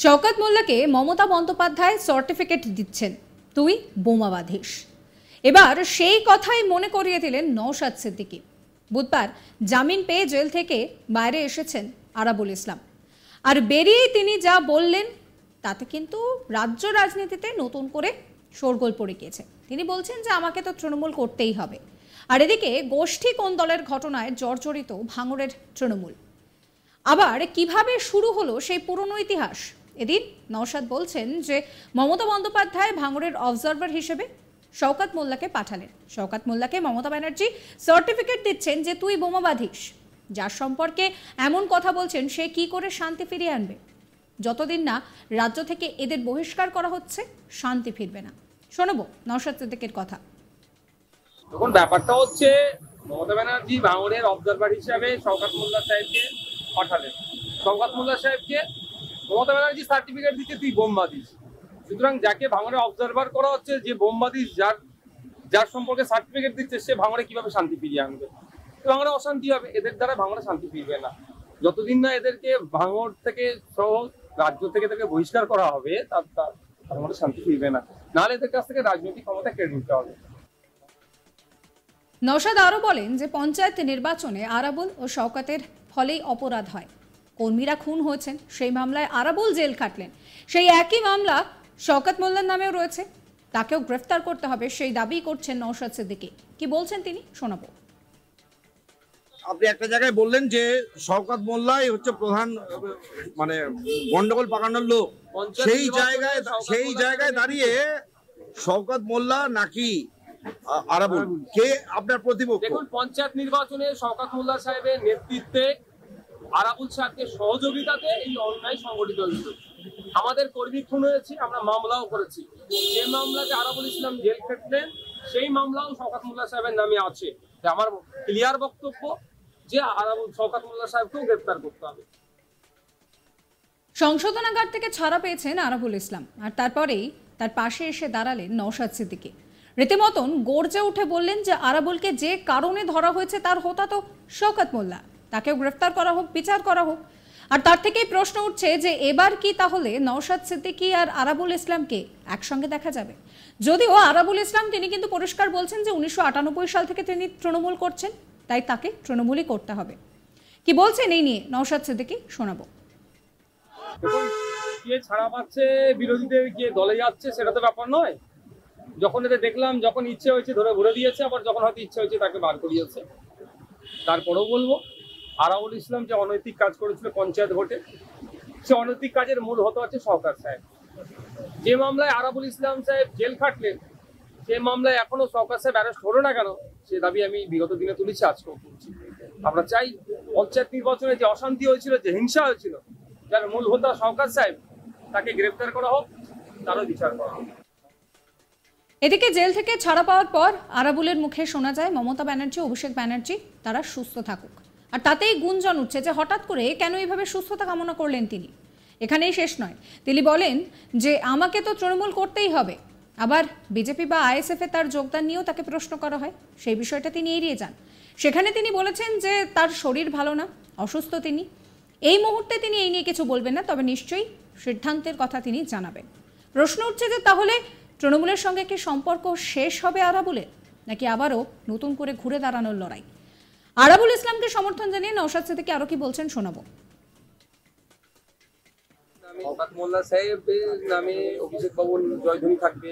Shawkat মোল্লাকে Mamata Bandyopadhyay certificate দিচ্ছেন, তুই বোমা বাঁধিস। এবার সেই কথাই মনে করিয়ে দিলেন নওশাদ সিদ্দিকী। বুধবার জামিন পেয়ে জেল থেকে বাইরে এসেছেন আরাবুল ইসলাম। আর বেরিয়েই তিনি যা বললেন তাতে কিন্তু রাজ্য রাজনীতিতে নতুন করে শোরগোল পড়ে গিয়েছে। তিনি বলছেন যে আমাকে তো তৃণমূল করতেই হবে। আর এদিকে গোষ্ঠী কোন দলের ঘটনায় জর্জরিত ভাঙড়ের তৃণমূল। আবার কিভাবে শুরু হলো সেই পুরনো ইতিহাস। এদিন নওশাদ বলছেন যে মমতা বন্দ্যোপাধ্যায় ভাঙড়ের অবজারভার হিসেবে শওকত মোল্লাকে পাঠালেন। শওকত মোল্লাকে মমতা ব্যানার্জি সার্টিফিকেট দিচ্ছেন যে তুই বোমা বাঁধিস। যার সম্পর্কে এমন কথা বলছেন সে কি করে শান্তি ফিরিয়ে আনবে? যতদিন না রাজ্য থেকে এদের বহিষ্কার করা হচ্ছে শান্তি ফিরবে না। শোনাবো নওশাদ সিদ্দিকের কথা। তখন ব্যাপারটা হচ্ছে মমতা ব্যানার্জি ভাঙড়ের অবজারভার হিসাবে শওকত মোল্লা সাহেবকে পাঠালেন। শওকত মোল্লা সাহেবকে মমতা ব্যানার্জি সার্টিফিকেট দিচ্ছে তুই বোম বাঁধিস। সুতরাং যাকে ভাঙড়ে অবজারভার করা হচ্ছে যে বোম বাঁধিস, যার সম্পর্কে সার্টিফিকেট দিচ্ছে সে ভাঙড়ে কিভাবে শান্তি ফিরিয়ে আনবে? ভাঙড়ে অশান্তি হবে, এদের দ্বারা ভাঙড়ে শান্তি ফিরবে না। যতদিন না এদেরকে ভাঙড় থেকে সহ রাজ্য থেকে বহিষ্কার করা হবে তার ভাঙড়ে শান্তি ফিরবে না। নাহলে এদের কাছ থেকে রাজনৈতিক ক্ষমতা কেড়ে নিতে হবে। নওশাদ আরও বলেন যে পঞ্চায়েত নির্বাচনে আরাবুল ও শওকতের ফলেই অপরাধ হয়। কর্মীরা খুন হয়েছেন, সেই মামলায় আরাবুল জেল খাটলেন। সেই একই মামলা শওকত মোল্লার নামেও রয়েছে, তাকেও গ্রেফতার করতে হবে সেই দাবি করছেন নওশাদ সিদ্দিকী। কি বলছেন তিনি শোনাবো। আপনি একটা জায়গায় বললেন যে শওকত মোল্লাই হচ্ছে প্রধান মানে গন্ডগোল পাকানোর লোক। সেই জায়গায় দাঁড়িয়ে শওকত মোল্লা নাকি আরাবুল কে আপনার প্রতিপক্ষ? দেখুন, পঞ্চায়েত নির্বাচনে শওকত মোল্লা সাহেবের নেতৃত্বে আরাবুল সাহেবকে সহযোগিতাতে এই অন্যায় সংগঠিত হয়েছিল। আমাদের কর্মী খুন হয়েছে, আমরা মামলাও করেছি। যে মামলাতে আরাবুল ইসলাম জেল খেটলেন সেই মামলাও শওকত মোল্লা সাহেবের নামে আছে। আমার ক্লিয়ার বক্তব্য যে শওকত মোল্লা সাহেবকেও গ্রেফতার করতে হবে। সংশোধনাগার থেকে ছাড়া পেয়েছেন আরাবুল ইসলাম, আর তারপরেই তার পাশে এসে দাঁড়ালেন নওশাদ সিদ্দিকী। রীতিমতন গর্জে উঠে বললেন যে আরাবুলকে যে কারণে ধরা হয়েছে তার হোতা তো শওকত মোল্লা, তাকেও গ্রেফতার করা হোক, বিচার করা হোক। আর তার থেকেই প্রশ্ন উঠছে যে এবার কি তাহলে নওশাদ সিদ্দিকী আর আরাবুল ইসলামকে একসঙ্গে দেখা যাবে? যদিও আরাবুল ইসলাম তিনি কিন্তু পরিষ্কার বলছেন যে 1998 সাল থেকে তিনি তৃণমূল করছেন, তাই তাকে তৃণমূলই করতে হবে। কি বলছেন এই নিয়ে নওশাদ সিদ্দিকী শোনাবো। দেখুন, কে ছাড়া পাচ্ছে, বিরোধীদের কে দলে যাচ্ছে সেটা তো ব্যাপার নয়। যখন এদের দেখলাম, যখন ইচ্ছে হয়েছে ধরে ভরে দিয়েছে, আবার যখন হয়তো ইচ্ছে হয়েছে তাকে বার করিয়েছে। তারপরেও বলবো আরাবুল ইসলাম যে অনৈতিক কাজ করেছিল পঞ্চায়েত ভোটে, সে অনৈতিক কাজের মূল হতে হচ্ছে শওকত সাহেব। যে মামলায় আরাবুল ইসলাম সাহেব জেল খাটলেন সে মামলায় এখনো শওকত সাহেব অ্যারেস্ট হলো না কেন, সে দাবি আমি বিগত দিনে তুলেছি, আজকেও তুলছি। আমরা চাই পঞ্চায়েত নির্বাচনে যে অশান্তি হয়েছিল, যে হিংসা হয়েছিল, যার মূল হোতা শওকত সাহেব, তাকে গ্রেফতার করা হোক, তারও বিচার করা হোক। এদিকে জেল থেকে ছাড়া পাওয়ার পর আরাবুলের মুখে শোনা যায় মমতা ব্যানার্জি, অভিষেক ব্যানার্জি তারা সুস্থ থাকুক। আর তাতেই গুঞ্জন উঠছে যে হঠাৎ করে কেন এইভাবে সুস্থতা কামনা করলেন তিনি। এখানেই শেষ নয়, তিনি বলেন যে আমাকে তো তৃণমূল করতেই হবে। আবার বিজেপি বা আইএসএফ এ তার যোগদান নিয়েও তাকে প্রশ্ন করা হয়, সেই বিষয়টা তিনি এড়িয়ে যান। সেখানে তিনি বলেছেন যে তার শরীর ভালো না, অসুস্থ তিনি। এই মুহূর্তে তিনি এই নিয়ে কিছু বলবেন না, তবে নিশ্চয়ই সিদ্ধান্তের কথা তিনি জানাবেন। প্রশ্ন উঠছে যে তাহলে তৃণমূলের সঙ্গে কি সম্পর্ক শেষ হবে আরাবুলের, নাকি আবারও নতুন করে ঘুরে দাঁড়ানোর লড়াই? আরাবুল ইসলামকে সমর্থন জানিয়ে নওশাদ সিদ্দিকী আরো কি বলছেন শোনাবো। শওকত মোল্লা সাহেবের নামে অভিষেক বাবুর জয়ধ্বনি থাকবে,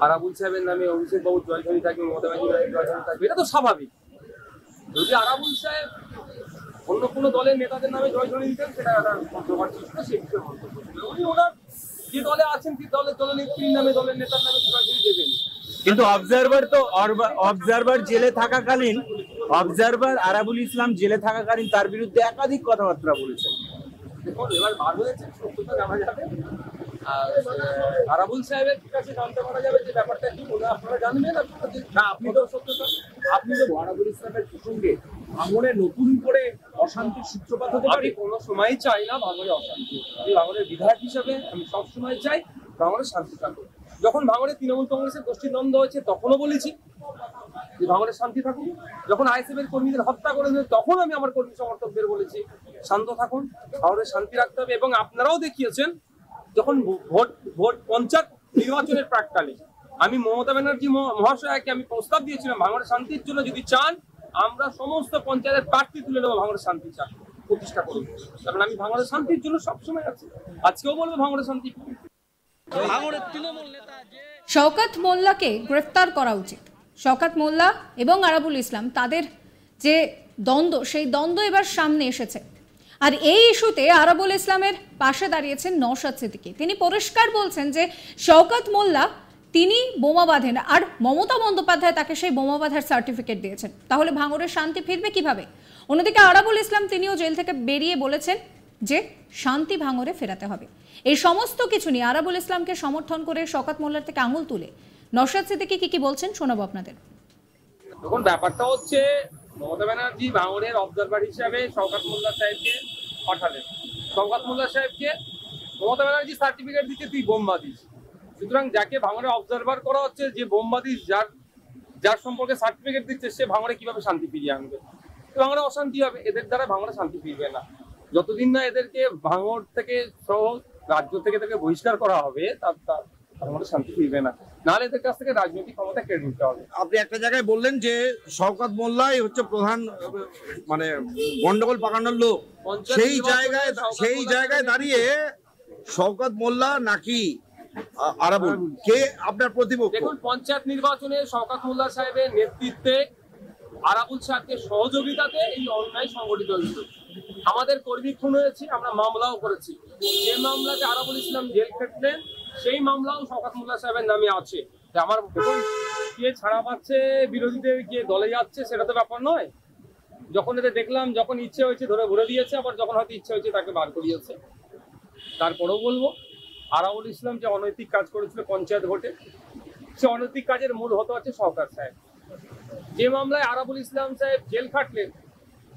আরাবুল সাহেবের নামে অভিষেক বাবুর জয়ধ্বনি থাকবে, মমতা ব্যানার্জির জয়ধ্বনি থাকবে, এটা তো স্বাভাবিক। যদি আরাবুল সাহেব অন্য কোনো দলের নেতাদের নামে জয়ধ্বনি দিতেন সেটা একটা কন্ট্রোভার্সি ছিল, সে বিষয়ে মন্তব্য ছিল। উনি ওনার যে দলে আছেন কি দলের নেত্রীর নামে, দলের নেতার নামে জয়ধ্বনি দেবেন। কিন্তু অবজারভার জেলে থাকাকালীন, অবজারভার আরাবুল ইসলাম জেলে থাকাকালীন তার বিরুদ্ধে একাধিক কথাবার্তা বলেছেন। দেখুন, এবার বার হয়েছে, সত্যতা জানা যাবে। আর আরাবুল সাহেবের কাছে জানতে পারা যাবে যে ব্যাপারটা কি, আপনারা জানবেন। আপনি তো আরাবুল ইসলামের প্রসঙ্গে ভাঙড়ে নতুন করে অশান্তির সূত্রপাত হতে পারে। কোনো সময় চাই না ভাঙড়ে অশান্তি। আমি ভাঙড়ের বিধায়ক হিসেবে আমি সবসময় চাই ভাঙড়ে শান্তি থাকুক। যখন ভাঙড়ে তৃণমূল কংগ্রেসের গোষ্ঠীর দ্বন্দ্ব হয়েছে তখনও বলেছি যে ভাঙড়ে শান্তি থাকুক। যখন আইএসএফ এর কর্মীদের হত্যা করেছে তখন আমি আমার কর্মী সমর্থকদের বলেছি শান্ত থাকুন, ভাঙড়ে শান্তি রাখতে হবে। এবং আপনারাও দেখিয়েছেন যখন ভোট পঞ্চায়েত নির্বাচনের প্রাককালে আমি মমতা ব্যানার্জি মহাশয়কে আমি প্রস্তাব দিয়েছিলাম ভাঙড়ের শান্তির জন্য যদি চান আমরা সমস্ত পঞ্চায়েতের প্রার্থী তুলে নেবো ভাঙড়ের শান্তি চান প্রতিষ্ঠা করবো। কারণ আমি ভাঙড়ের শান্তির জন্য সবসময় আছি, আজকেও বলবো ভাঙড়ের শান্তি। শওকত মোল্লাকে গ্রেফতার করা উচিত। শওকত মোল্লা এবং আরাবুল ইসলাম তাদের যে দ্বন্দ্ব, সেই দ্বন্দ্ব এবার সামনে এসেছে। আর এই ইস্যুতে আরাবুল ইসলামের পাশে দাঁড়িয়েছেন নওশাদ সিদ্দিকী। তিনি পরিষ্কার বলছেন যে শওকত মোল্লা তিনি বোমা বাঁধেন, আর মমতা বন্দ্যোপাধ্যায় তাকে সেই বোমা বাঁধার সার্টিফিকেট দিয়েছেন। তাহলে ভাঙড়ের শান্তি ফিরবে কিভাবে? অন্যদিকে আরাবুল ইসলাম তিনিও জেল থেকে বেরিয়ে বলেছেন যে শান্তি ভাঙড়ে ফেরাতে হবে। এই সমস্ত কিছু নিয়ে আরাবুল ইসলামকে সমর্থন করে শওকত মোল্লার থেকে আঙুল তুলে নওশাদ সিদ্দিকী কি বলছেন শোনাবো আপনাদের। এখন ব্যাপারটা হচ্ছে মমতা ব্যানার্জি ভাঙড়ের অবজারভার হিসাবে শওকত মোল্লা সাহেবকে পাঠালেন। শওকত মোল্লা সাহেবকে মমতা ব্যানার্জি সার্টিফিকেট দিচ্ছে তুই বোম বাঁধিস। সুতরাং যাকে ভাঙড়ে অবজারভার করা হচ্ছে যে বোম বাঁধিস, যার সম্পর্কে সার্টিফিকেট দিচ্ছে, সে ভাঙড়ে কিভাবে শান্তি ফিরিয়ে আনবে? ভাঙড়ে অশান্তি হবে, এদের দ্বারা ভাঙড়ে শান্তি ফিরবে না। যতদিন না এদেরকে ভাঙড় থেকে সহ রাজ্য থেকে বহিষ্কার করা হবে তার ভাঙড়ে শান্তি ফিরবে না, নাহলে এদের কাছ থেকে রাজনৈতিক ক্ষমতা কেড়ে নিতে হবে। আপনি একটা জায়গায় বললেন যে শওকত মোল্লাই হচ্ছে প্রধান মানে গন্ডগোল পাকানোর লোক, সেই জায়গায় দাঁড়িয়ে শওকত মোল্লা নাকি আরাবুল কে আপনার প্রতিপক্ষ? দেখুন, পঞ্চায়েত নির্বাচনে শওকত মোল্লা সাহেবের নেতৃত্বে আরাবুল সাহেবকে সহযোগিতাতে এই অন্যায় সংগঠিত হয়েছিল। আমাদের কর্মী খুন হয়েছে, আমরা মামলাও করেছি। যে মামলাতে আরাবুল ইসলাম জেল খেটলেন সেই মামলাও শওকত মোল্লা সাহেবের নামে আছে। আমার দেখুন, কে ছাড়া পাচ্ছে, বিরোধীদের কে দলে যাচ্ছে, সেটা তো ব্যাপার নয়। যখন এদের দেখলাম, যখন ইচ্ছে হয়েছে ধরে ভরে দিয়েছে, আবার যখন হয়তো ইচ্ছে হয়েছে তাকে বার করিয়েছে। তারপরেও বলবো, আরাবুল ইসলাম যে অনৈতিক কাজ করেছিল পঞ্চায়েত ভোটে, সে অনৈতিক কাজের মূল হতে হচ্ছে শওকত সাহেব। যে মামলায় আরাবুল ইসলাম সাহেব জেল খাটলেন,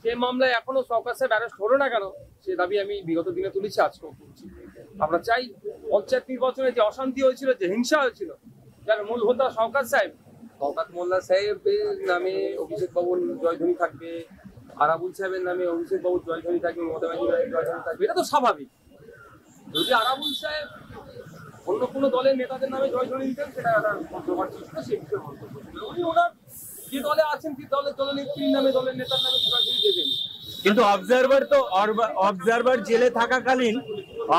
সে মামলায় এখনো শওকত সাহেব অ্যারেস্ট হলো না কেন, সে দাবি আমি বিগত দিনে তুলেছি, আজকেও তুলছি। আমরা চাই পঞ্চায়েত নির্বাচনে যে অশান্তি হয়েছিল, যে হিংসা হয়েছিল, যার মূল হোতা শওকত সাহেব, শওকত মোল্লা সাহেবের নামে অভিষেক বাবুর জয়ধ্বনি থাকবে, আরাবুল সাহেবের নামে অভিষেক বাবুর জয়ধ্বনি থাকবে, মমতা ব্যানার্জির জয়ধ্বনি থাকবে, এটা তো স্বাভাবিক। যদি আরাবুল সাহেব অন্য কোনো দলের নেতাদের নামে জয়ধ্বনি দিতেন, সেটা একটা কন্ট্রোভার্সি ছিল, সেই বিষয়ে মন্তব্য ছিল। উনি ওনার যে দলে আছেন, কি দলনেত্রীর নামে, দলের নেতার নামে জয়ধ্বনি দেবেন। কিন্তু অবজারভার জেলে থাকাকালীন,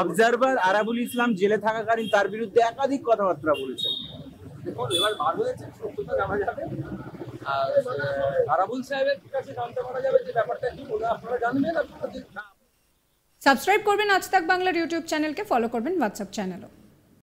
অবজারভার আরাবুল ইসলাম জেলে থাকাকালীন তার বিরুদ্ধে একাধিক কথাবার্তা বলেছেন। দেখুন, এবার বার হয়েছে, সত্যতা জানা যাবে। আর আরাবুল সাহেবের কাছে জানতে পারা যাবে যে ব্যাপারটা কি, আপনারা জানবেন। সাবস্ক্রাইব করবেন আজ তাক বাংলার ইউটিউব চ্যানেলকে, ফলো করবেন হোয়াটসঅ্যাপ চ্যানেলও।